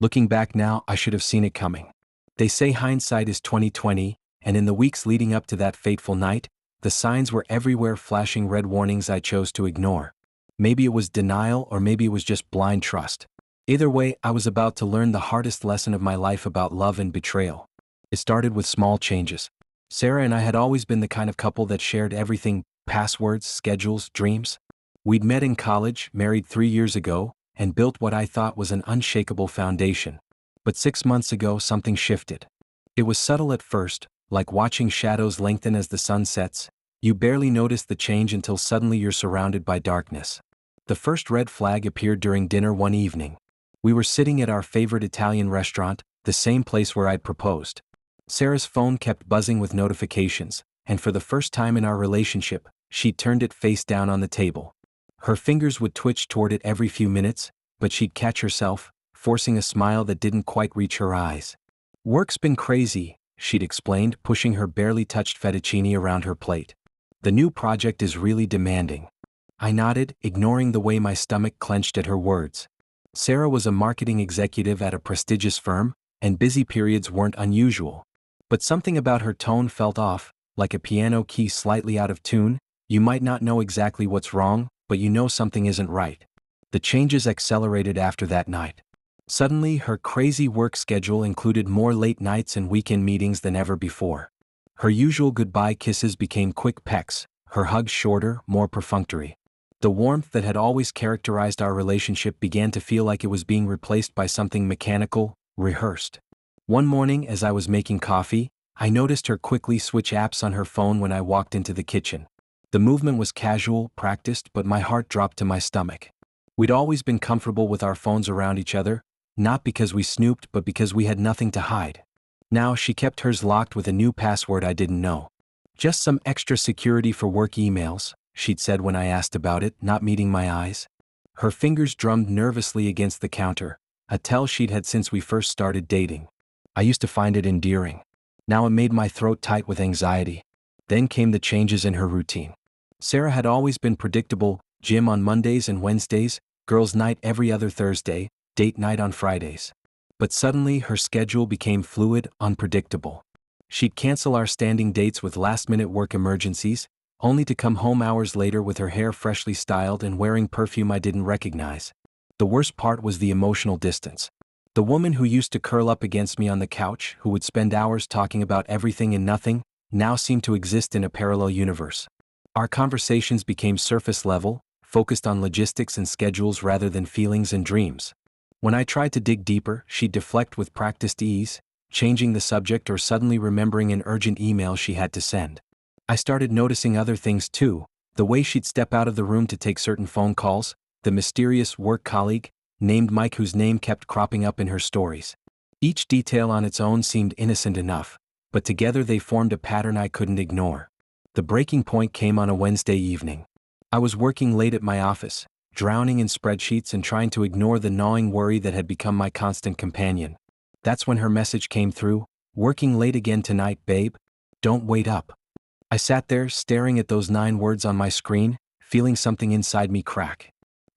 Looking back now, I should have seen it coming. They say hindsight is 20/20, and in the weeks leading up to that fateful night, the signs were everywhere, flashing red warnings I chose to ignore. Maybe it was denial, or maybe it was just blind trust. Either way, I was about to learn the hardest lesson of my life about love and betrayal. It started with small changes. Sarah and I had always been the kind of couple that shared everything: passwords, schedules, dreams. We'd met in college, married 3 years ago, and built what I thought was an unshakable foundation. But 6 months ago, something shifted. It was subtle at first, like watching shadows lengthen as the sun sets. You barely notice the change until suddenly you're surrounded by darkness. The first red flag appeared during dinner one evening. We were sitting at our favorite Italian restaurant, the same place where I'd proposed. Sarah's phone kept buzzing with notifications, and for the first time in our relationship, she'd turned it face down on the table. Her fingers would twitch toward it every few minutes, but she'd catch herself, forcing a smile that didn't quite reach her eyes. "Work's been crazy," she'd explained, pushing her barely touched fettuccine around her plate. "The new project is really demanding." I nodded, ignoring the way my stomach clenched at her words. Sarah was a marketing executive at a prestigious firm, and busy periods weren't unusual. But something about her tone felt off, like a piano key slightly out of tune. You might not know exactly what's wrong, but you know something isn't right. The changes accelerated after that night. Suddenly, her crazy work schedule included more late nights and weekend meetings than ever before. Her usual goodbye kisses became quick pecks, her hugs shorter, more perfunctory. The warmth that had always characterized our relationship began to feel like it was being replaced by something mechanical, rehearsed. One morning, as I was making coffee, I noticed her quickly switch apps on her phone when I walked into the kitchen. The movement was casual, practiced, but my heart dropped to my stomach. We'd always been comfortable with our phones around each other, not because we snooped, but because we had nothing to hide. Now she kept hers locked with a new password I didn't know. "Just some extra security for work emails," she'd said when I asked about it, not meeting my eyes. Her fingers drummed nervously against the counter, a tell she'd had since we first started dating. I used to find it endearing. Now it made my throat tight with anxiety. Then came the changes in her routine. Sarah had always been predictable: gym on Mondays and Wednesdays, girls' night every other Thursday, date night on Fridays. But suddenly her schedule became fluid, unpredictable. She'd cancel our standing dates with last-minute work emergencies, only to come home hours later with her hair freshly styled and wearing perfume I didn't recognize. The worst part was the emotional distance. The woman who used to curl up against me on the couch, who would spend hours talking about everything and nothing, now seemed to exist in a parallel universe. Our conversations became surface level, focused on logistics and schedules rather than feelings and dreams. When I tried to dig deeper, she'd deflect with practiced ease, changing the subject or suddenly remembering an urgent email she had to send. I started noticing other things too: the way she'd step out of the room to take certain phone calls, the mysterious work colleague, named Mike, whose name kept cropping up in her stories. Each detail on its own seemed innocent enough, but together they formed a pattern I couldn't ignore. The breaking point came on a Wednesday evening. I was working late at my office, drowning in spreadsheets and trying to ignore the gnawing worry that had become my constant companion. That's when her message came through: "Working late again tonight, babe? Don't wait up." I sat there, staring at those 9 words on my screen, feeling something inside me crack.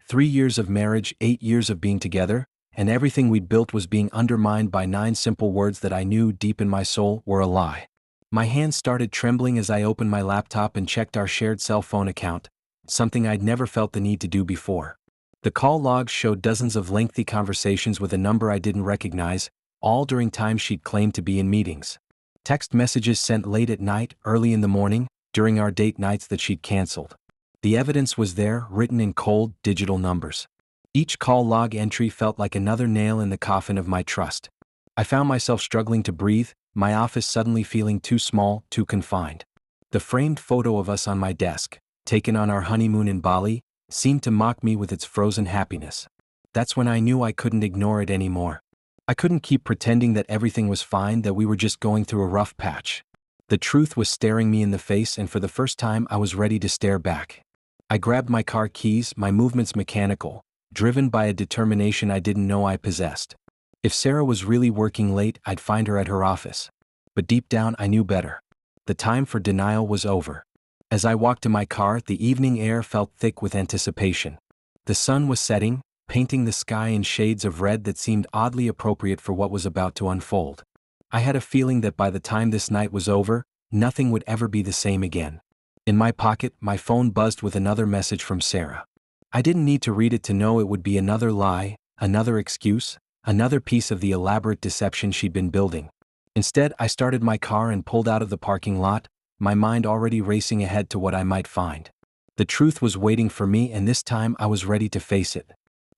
3 years of marriage, 8 years of being together, and everything we'd built was being undermined by 9 simple words that I knew deep in my soul were a lie. My hands started trembling as I opened my laptop and checked our shared cell phone account, something I'd never felt the need to do before. The call logs showed dozens of lengthy conversations with a number I didn't recognize, all during times she'd claimed to be in meetings. Text messages sent late at night, early in the morning, during our date nights that she'd canceled. The evidence was there, written in cold, digital numbers. Each call log entry felt like another nail in the coffin of my trust. I found myself struggling to breathe, my office suddenly feeling too small, too confined. The framed photo of us on my desk, taken on our honeymoon in Bali, seemed to mock me with its frozen happiness. That's when I knew I couldn't ignore it anymore. I couldn't keep pretending that everything was fine, that we were just going through a rough patch. The truth was staring me in the face, and for the first time I was ready to stare back. I grabbed my car keys, my movements mechanical, driven by a determination I didn't know I possessed. If Sarah was really working late, I'd find her at her office. But deep down I knew better. The time for denial was over. As I walked to my car, the evening air felt thick with anticipation. The sun was setting, painting the sky in shades of red that seemed oddly appropriate for what was about to unfold. I had a feeling that by the time this night was over, nothing would ever be the same again. In my pocket, my phone buzzed with another message from Sarah. I didn't need to read it to know it would be another lie, another excuse, another piece of the elaborate deception she'd been building. Instead, I started my car and pulled out of the parking lot, my mind already racing ahead to what I might find. The truth was waiting for me, and this time I was ready to face it.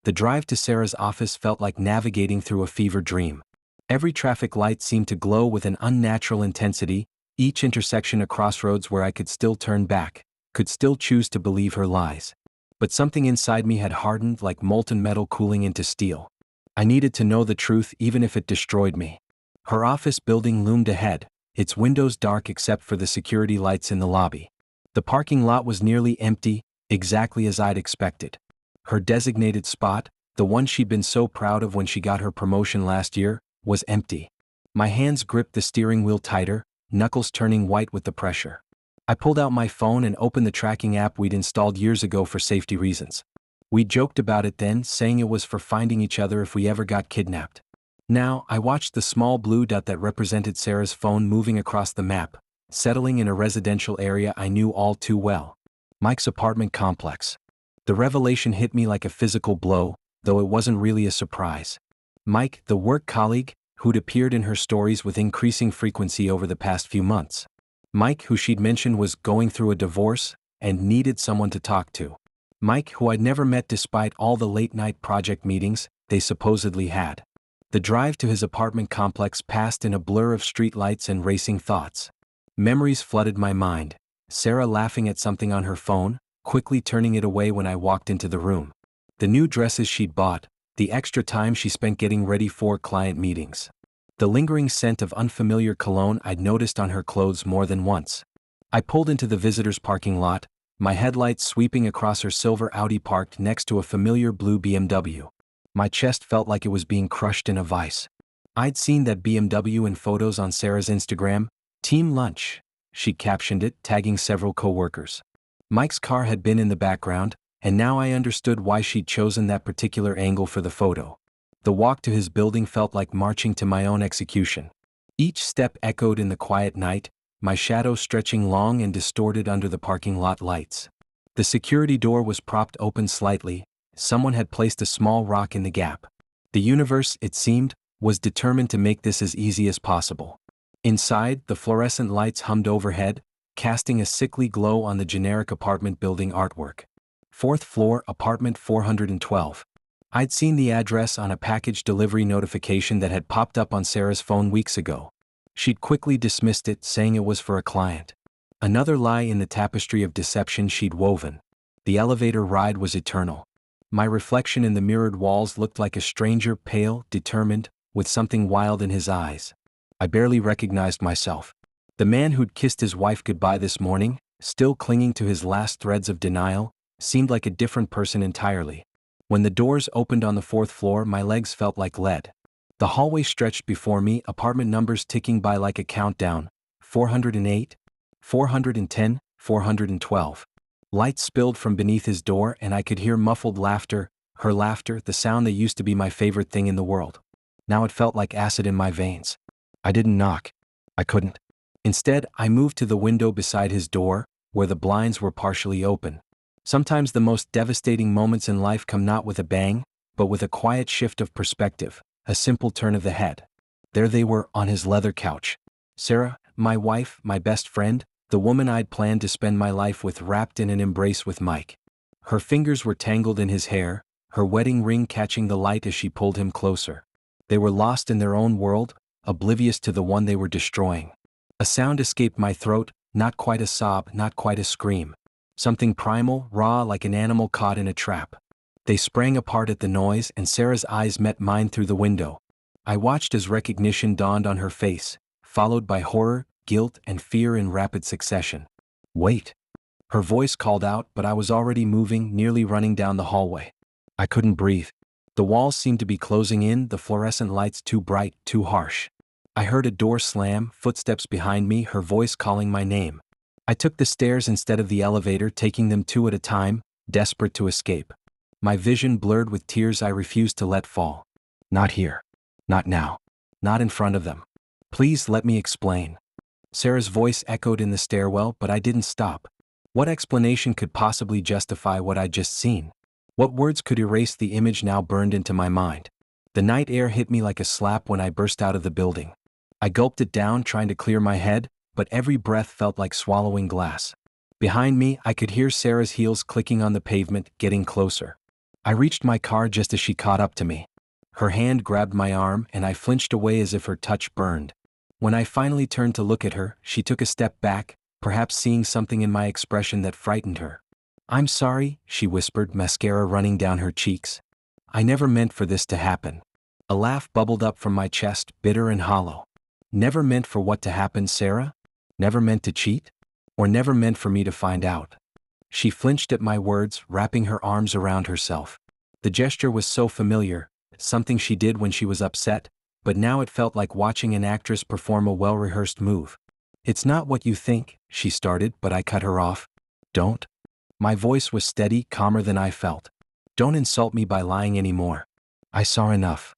The drive to Sarah's office felt like navigating through a fever dream. Every traffic light seemed to glow with an unnatural intensity, each intersection a crossroads where I could still turn back, could still choose to believe her lies. But something inside me had hardened like molten metal cooling into steel. I needed to know the truth even if it destroyed me. Her office building loomed ahead, its windows dark except for the security lights in the lobby. The parking lot was nearly empty, exactly as I'd expected. Her designated spot, the one she'd been so proud of when she got her promotion last year, was empty. My hands gripped the steering wheel tighter, knuckles turning white with the pressure. I pulled out my phone and opened the tracking app we'd installed years ago for safety reasons. We joked about it then, saying it was for finding each other if we ever got kidnapped. Now, I watched the small blue dot that represented Sarah's phone moving across the map, settling in a residential area I knew all too well. Mike's apartment complex. The revelation hit me like a physical blow, though it wasn't really a surprise. Mike, the work colleague, who'd appeared in her stories with increasing frequency over the past few months. Mike, who she'd mentioned was going through a divorce and needed someone to talk to. Mike, who I'd never met despite all the late-night project meetings they supposedly had. The drive to his apartment complex passed in a blur of streetlights and racing thoughts. Memories flooded my mind. Sarah laughing at something on her phone, quickly turning it away when I walked into the room. The new dresses she'd bought, the extra time she spent getting ready for client meetings. The lingering scent of unfamiliar cologne I'd noticed on her clothes more than once. I pulled into the visitor's parking lot, my headlights sweeping across her silver Audi parked next to a familiar blue BMW. My chest felt like it was being crushed in a vice. I'd seen that BMW in photos on Sarah's Instagram, Team Lunch, she captioned it, tagging several co-workers. Mike's car had been in the background, and now I understood why she'd chosen that particular angle for the photo. The walk to his building felt like marching to my own execution. Each step echoed in the quiet night, my shadow stretching long and distorted under the parking lot lights. The security door was propped open slightly. Someone had placed a small rock in the gap. The universe, it seemed, was determined to make this as easy as possible. Inside, the fluorescent lights hummed overhead, casting a sickly glow on the generic apartment building artwork. 4th floor, apartment 412. I'd seen the address on a package delivery notification that had popped up on Sarah's phone weeks ago. She'd quickly dismissed it, saying it was for a client. Another lie in the tapestry of deception she'd woven. The elevator ride was eternal. My reflection in the mirrored walls looked like a stranger, pale, determined, with something wild in his eyes. I barely recognized myself. The man who'd kissed his wife goodbye this morning, still clinging to his last threads of denial, seemed like a different person entirely. When the doors opened on the 4th floor, my legs felt like lead. The hallway stretched before me, apartment numbers ticking by like a countdown. 408, 410, 412. Light spilled from beneath his door and I could hear muffled laughter, her laughter, the sound that used to be my favorite thing in the world. Now it felt like acid in my veins. I didn't knock. I couldn't. Instead, I moved to the window beside his door, where the blinds were partially open. Sometimes the most devastating moments in life come not with a bang, but with a quiet shift of perspective, a simple turn of the head. There they were on his leather couch. Sarah, my wife, my best friend, the woman I'd planned to spend my life with, wrapped in an embrace with Mike. Her fingers were tangled in his hair, her wedding ring catching the light as she pulled him closer. They were lost in their own world, oblivious to the one they were destroying. A sound escaped my throat, not quite a sob, not quite a scream. Something primal, raw, like an animal caught in a trap. They sprang apart at the noise, and Sarah's eyes met mine through the window. I watched as recognition dawned on her face, followed by horror, guilt, and fear in rapid succession. Wait. Her voice called out, but I was already moving, nearly running down the hallway. I couldn't breathe. The walls seemed to be closing in, the fluorescent lights too bright, too harsh. I heard a door slam, footsteps behind me, her voice calling my name. I took the stairs instead of the elevator, taking them two at a time, desperate to escape. My vision blurred with tears I refused to let fall. Not here. Not now. Not in front of them. Please let me explain. Sarah's voice echoed in the stairwell, but I didn't stop. What explanation could possibly justify what I'd just seen? What words could erase the image now burned into my mind? The night air hit me like a slap when I burst out of the building. I gulped it down, trying to clear my head, but every breath felt like swallowing glass. Behind me, I could hear Sarah's heels clicking on the pavement, getting closer. I reached my car just as she caught up to me. Her hand grabbed my arm, and I flinched away as if her touch burned. When I finally turned to look at her, she took a step back, perhaps seeing something in my expression that frightened her. "I'm sorry," she whispered, mascara running down her cheeks. "I never meant for this to happen." A laugh bubbled up from my chest, bitter and hollow. "Never meant for what to happen, Sarah? Never meant to cheat? Or never meant for me to find out?" She flinched at my words, wrapping her arms around herself. The gesture was so familiar, something she did when she was upset, but now it felt like watching an actress perform a well-rehearsed move. "It's not what you think," she started, but I cut her off. "Don't." My voice was steady, calmer than I felt. "Don't insult me by lying anymore. I saw enough."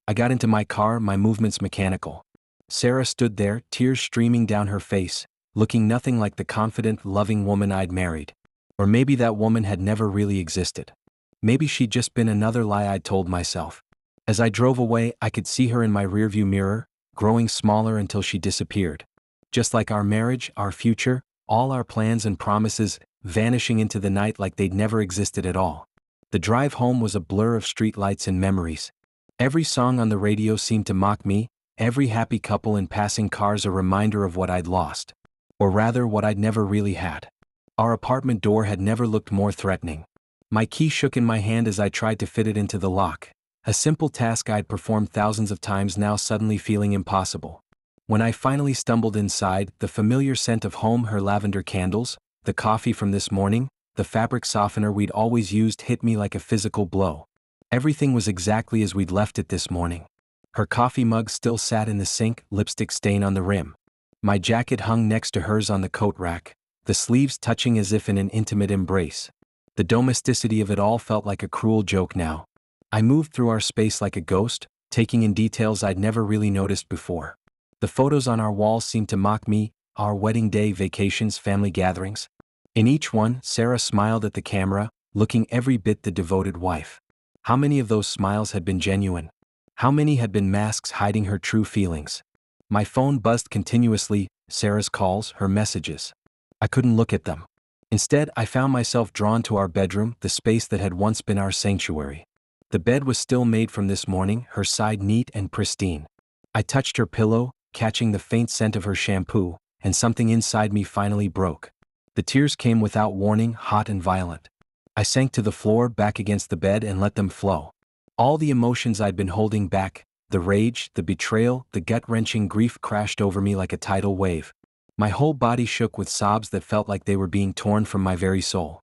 I got into my car, my movements mechanical. Sarah stood there, tears streaming down her face, looking nothing like the confident, loving woman I'd married. Or maybe that woman had never really existed. Maybe she'd just been another lie I'd told myself. As I drove away, I could see her in my rearview mirror, growing smaller until she disappeared. Just like our marriage, our future, all our plans and promises, vanishing into the night like they'd never existed at all. The drive home was a blur of streetlights and memories. Every song on the radio seemed to mock me, every happy couple in passing cars a reminder of what I'd lost. Or rather, what I'd never really had. Our apartment door had never looked more threatening. My key shook in my hand as I tried to fit it into the lock. A simple task I'd performed thousands of times now suddenly feeling impossible. When I finally stumbled inside, the familiar scent of home, her lavender candles, the coffee from this morning, the fabric softener we'd always used hit me like a physical blow. Everything was exactly as we'd left it this morning. Her coffee mug still sat in the sink, lipstick stain on the rim. My jacket hung next to hers on the coat rack, the sleeves touching as if in an intimate embrace. The domesticity of it all felt like a cruel joke now. I moved through our space like a ghost, taking in details I'd never really noticed before. The photos on our walls seemed to mock me, our wedding day, vacations, family gatherings. In each one, Sarah smiled at the camera, looking every bit the devoted wife. How many of those smiles had been genuine? How many had been masks hiding her true feelings? My phone buzzed continuously, Sarah's calls, her messages. I couldn't look at them. Instead, I found myself drawn to our bedroom, the space that had once been our sanctuary. The bed was still made from this morning, her side neat and pristine. I touched her pillow, catching the faint scent of her shampoo, and something inside me finally broke. The tears came without warning, hot and violent. I sank to the floor, back against the bed, and let them flow. All the emotions I'd been holding back, the rage, the betrayal, the gut-wrenching grief crashed over me like a tidal wave. My whole body shook with sobs that felt like they were being torn from my very soul.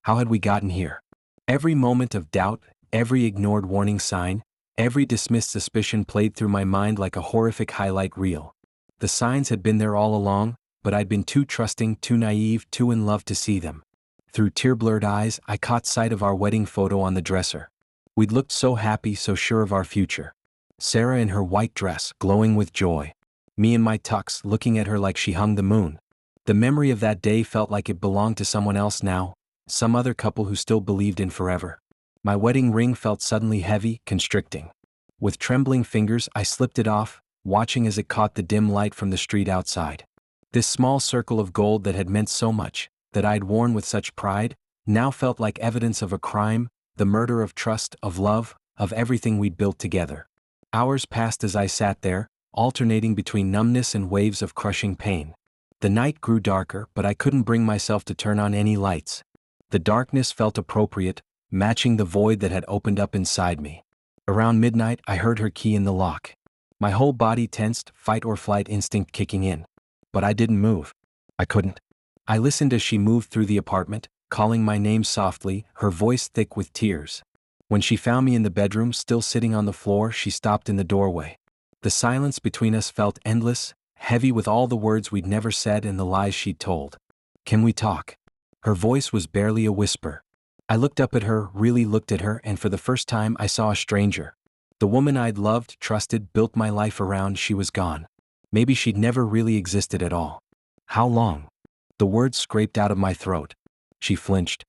How had we gotten here? Every moment of doubt, every ignored warning sign, every dismissed suspicion played through my mind like a horrific highlight reel. The signs had been there all along, but I'd been too trusting, too naive, too in love to see them. Through tear-blurred eyes, I caught sight of our wedding photo on the dresser. We'd looked so happy, so sure of our future. Sarah in her white dress, glowing with joy. Me in my tux, looking at her like she hung the moon. The memory of that day felt like it belonged to someone else now, some other couple who still believed in forever. My wedding ring felt suddenly heavy, constricting. With trembling fingers, I slipped it off, watching as it caught the dim light from the street outside. This small circle of gold that had meant so much, that I'd worn with such pride, now felt like evidence of a crime, the murder of trust, of love, of everything we'd built together. Hours passed as I sat there, alternating between numbness and waves of crushing pain. The night grew darker, but I couldn't bring myself to turn on any lights. The darkness felt appropriate, matching the void that had opened up inside me. Around midnight, I heard her key in the lock. My whole body tensed, fight or flight instinct kicking in. But I didn't move. I couldn't. I listened as she moved through the apartment, calling my name softly, her voice thick with tears. When she found me in the bedroom, still sitting on the floor, she stopped in the doorway. The silence between us felt endless, heavy with all the words we'd never said and the lies she'd told. "Can we talk?" Her voice was barely a whisper. I looked up at her, really looked at her, and for the first time I saw a stranger. The woman I'd loved, trusted, built my life around, she was gone. Maybe she'd never really existed at all. How long? The words scraped out of my throat. She flinched.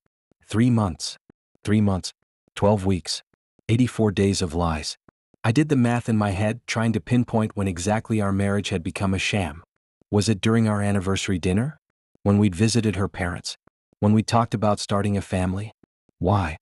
3 months. 3 months. 12 weeks. 84 days of lies. I did the math in my head, trying to pinpoint when exactly our marriage had become a sham. Was it during our anniversary dinner? When we'd visited her parents? When we talked about starting a family? Why?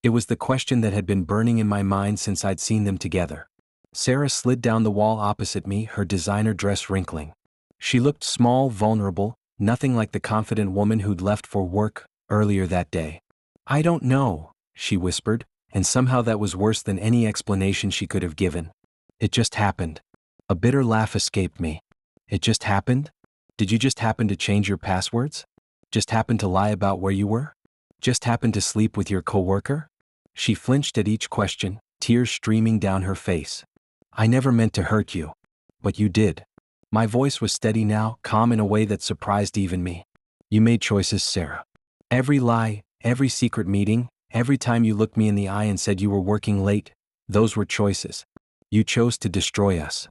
It was the question that had been burning in my mind since I'd seen them together. Sarah slid down the wall opposite me, her designer dress wrinkling. She looked small, vulnerable, nothing like the confident woman who'd left for work earlier that day. I don't know, she whispered, and somehow that was worse than any explanation she could have given. It just happened. A bitter laugh escaped me. It just happened? Did you just happen to change your passwords? Just happen to lie about where you were? Just happen to sleep with your coworker? She flinched at each question, tears streaming down her face. I never meant to hurt you. But you did. My voice was steady now, calm in a way that surprised even me. You made choices, Sarah. Every lie, every secret meeting, every time you looked me in the eye and said you were working late, those were choices. You chose to destroy us.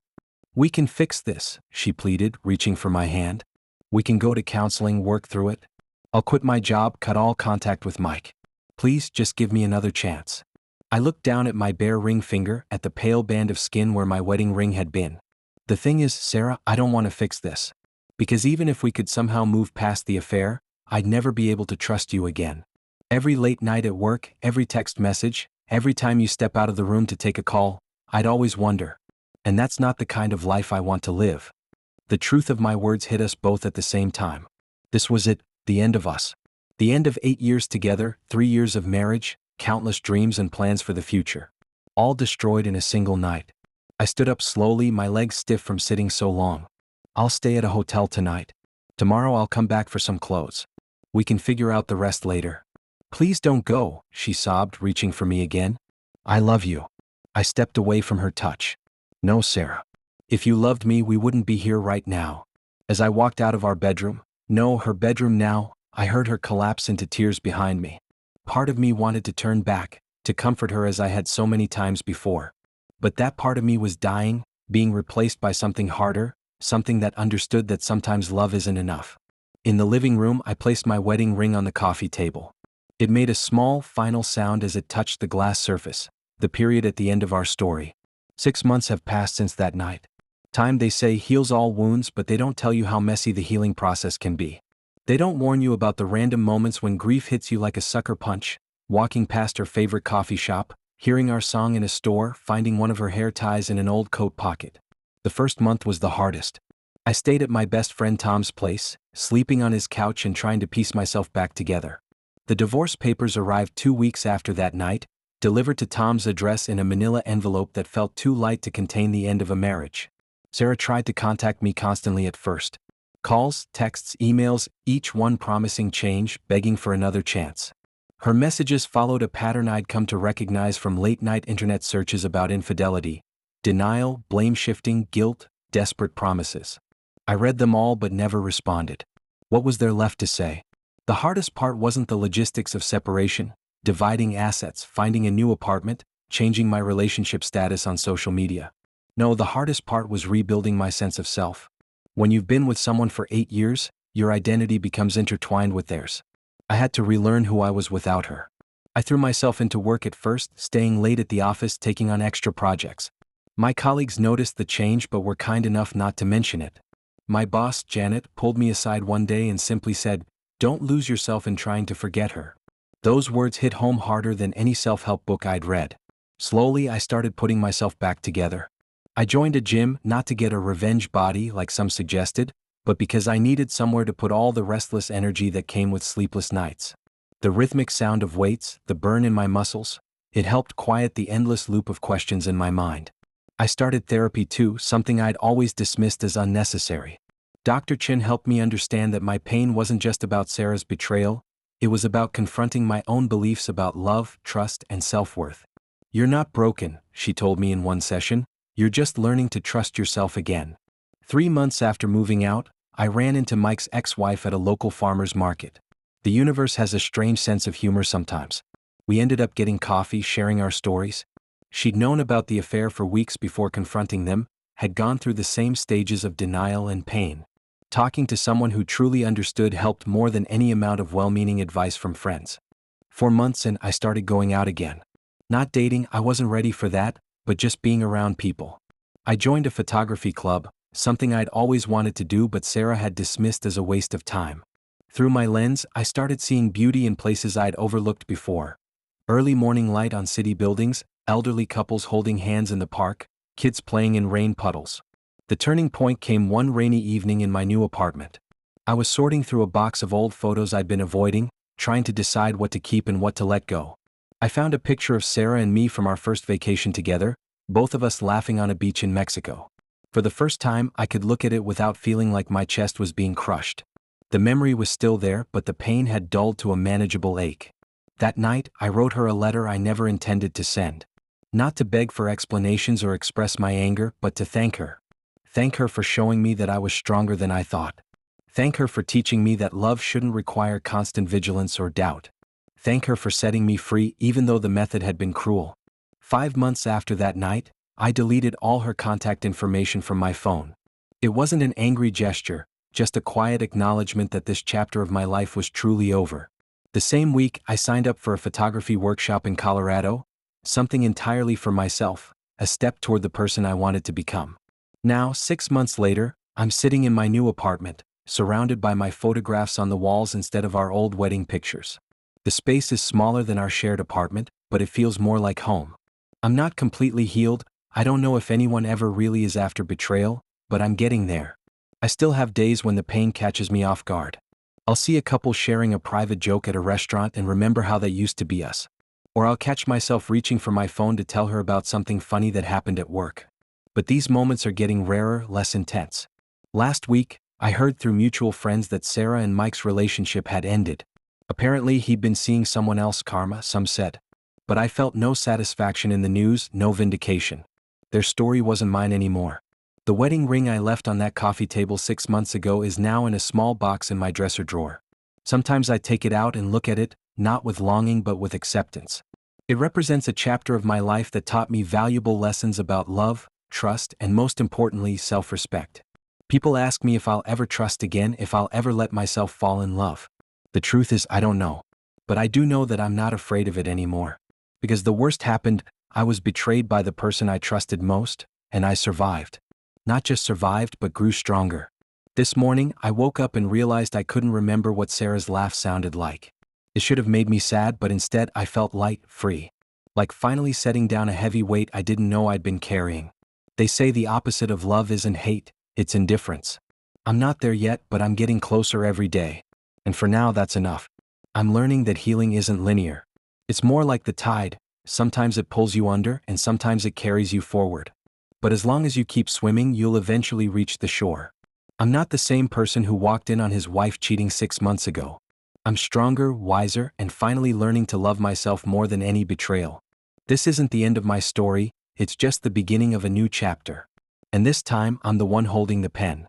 We can fix this, she pleaded, reaching for my hand. We can go to counseling, work through it. I'll quit my job, cut all contact with Mike. Please, just give me another chance. I looked down at my bare ring finger, at the pale band of skin where my wedding ring had been. The thing is, Sarah, I don't want to fix this. Because even if we could somehow move past the affair, I'd never be able to trust you again. Every late night at work, every text message, every time you step out of the room to take a call, I'd always wonder. And that's not the kind of life I want to live. The truth of my words hit us both at the same time. This was it, the end of us. The end of 8 years together, 3 years of marriage, countless dreams and plans for the future. All destroyed in a single night. I stood up slowly, my legs stiff from sitting so long. I'll stay at a hotel tonight. Tomorrow I'll come back for some clothes. We can figure out the rest later. Please don't go, she sobbed, reaching for me again. I love you. I stepped away from her touch. No, Sarah. If you loved me, we wouldn't be here right now. As I walked out of our bedroom, no, her bedroom now, I heard her collapse into tears behind me. Part of me wanted to turn back, to comfort her as I had so many times before. But that part of me was dying, being replaced by something harder, something that understood that sometimes love isn't enough. In the living room, I placed my wedding ring on the coffee table. It made a small, final sound as it touched the glass surface, the period at the end of our story. 6 months have passed since that night. Time, they say, heals all wounds, but they don't tell you how messy the healing process can be. They don't warn you about the random moments when grief hits you like a sucker punch, walking past her favorite coffee shop, hearing our song in a store, finding one of her hair ties in an old coat pocket. The first month was the hardest. I stayed at my best friend Tom's place, sleeping on his couch and trying to piece myself back together. The divorce papers arrived 2 weeks after that night, delivered to Tom's address in a manila envelope that felt too light to contain the end of a marriage. Sarah tried to contact me constantly at first. Calls, texts, emails, each one promising change, begging for another chance. Her messages followed a pattern I'd come to recognize from late-night internet searches about infidelity, denial, blame-shifting, guilt, desperate promises. I read them all but never responded. What was there left to say? The hardest part wasn't the logistics of separation, dividing assets, finding a new apartment, changing my relationship status on social media. No, the hardest part was rebuilding my sense of self. When you've been with someone for 8 years, your identity becomes intertwined with theirs. I had to relearn who I was without her. I threw myself into work at first, staying late at the office, taking on extra projects. My colleagues noticed the change but were kind enough not to mention it. My boss, Janet, pulled me aside one day and simply said, "Don't lose yourself in trying to forget her." Those words hit home harder than any self-help book I'd read. Slowly, I started putting myself back together. I joined a gym, not to get a revenge body like some suggested, but because I needed somewhere to put all the restless energy that came with sleepless nights. The rhythmic sound of weights, the burn in my muscles, it helped quiet the endless loop of questions in my mind. I started therapy too, something I'd always dismissed as unnecessary. Dr. Chin helped me understand that my pain wasn't just about Sarah's betrayal, it was about confronting my own beliefs about love, trust, and self-worth. "You're not broken," she told me in one session. "You're just learning to trust yourself again." 3 months after moving out, I ran into Mike's ex-wife at a local farmer's market. The universe has a strange sense of humor sometimes. We ended up getting coffee, sharing our stories. She'd known about the affair for weeks before confronting them, had gone through the same stages of denial and pain. Talking to someone who truly understood helped more than any amount of well-meaning advice from friends. 4 months in, I started going out again. Not dating, I wasn't ready for that, but just being around people. I joined a photography club, something I'd always wanted to do but Sarah had dismissed as a waste of time. Through my lens, I started seeing beauty in places I'd overlooked before. Early morning light on city buildings, elderly couples holding hands in the park, kids playing in rain puddles. The turning point came one rainy evening in my new apartment. I was sorting through a box of old photos I'd been avoiding, trying to decide what to keep and what to let go. I found a picture of Sarah and me from our first vacation together, both of us laughing on a beach in Mexico. For the first time, I could look at it without feeling like my chest was being crushed. The memory was still there, but the pain had dulled to a manageable ache. That night, I wrote her a letter I never intended to send. Not to beg for explanations or express my anger, but to thank her. Thank her for showing me that I was stronger than I thought. Thank her for teaching me that love shouldn't require constant vigilance or doubt. Thank her for setting me free even though the method had been cruel. 5 months after that night, I deleted all her contact information from my phone. It wasn't an angry gesture, just a quiet acknowledgement that this chapter of my life was truly over. The same week, I signed up for a photography workshop in Colorado, something entirely for myself, a step toward the person I wanted to become. Now, 6 months later, I'm sitting in my new apartment, surrounded by my photographs on the walls instead of our old wedding pictures. The space is smaller than our shared apartment, but it feels more like home. I'm not completely healed. I don't know if anyone ever really is after betrayal, but I'm getting there. I still have days when the pain catches me off guard. I'll see a couple sharing a private joke at a restaurant and remember how that used to be us. Or I'll catch myself reaching for my phone to tell her about something funny that happened at work. But these moments are getting rarer, less intense. Last week, I heard through mutual friends that Sarah and Mike's relationship had ended. Apparently he'd been seeing someone else, karma, some said. But I felt no satisfaction in the news, no vindication. Their story wasn't mine anymore. The wedding ring I left on that coffee table 6 months ago is now in a small box in my dresser drawer. Sometimes I take it out and look at it, not with longing but with acceptance. It represents a chapter of my life that taught me valuable lessons about love, trust, and most importantly, self-respect. People ask me if I'll ever trust again, if I'll ever let myself fall in love. The truth is, I don't know. But I do know that I'm not afraid of it anymore. Because the worst happened, I was betrayed by the person I trusted most, and I survived. Not just survived, but grew stronger. This morning, I woke up and realized I couldn't remember what Sarah's laugh sounded like. It should have made me sad, but instead I felt light, free. Like finally setting down a heavy weight I didn't know I'd been carrying. They say the opposite of love isn't hate, it's indifference. I'm not there yet, but I'm getting closer every day. And for now, that's enough. I'm learning that healing isn't linear. It's more like the tide, sometimes it pulls you under and sometimes it carries you forward. But as long as you keep swimming, you'll eventually reach the shore. I'm not the same person who walked in on his wife cheating 6 months ago. I'm stronger, wiser, and finally learning to love myself more than any betrayal. This isn't the end of my story, it's just the beginning of a new chapter. And this time, I'm the one holding the pen.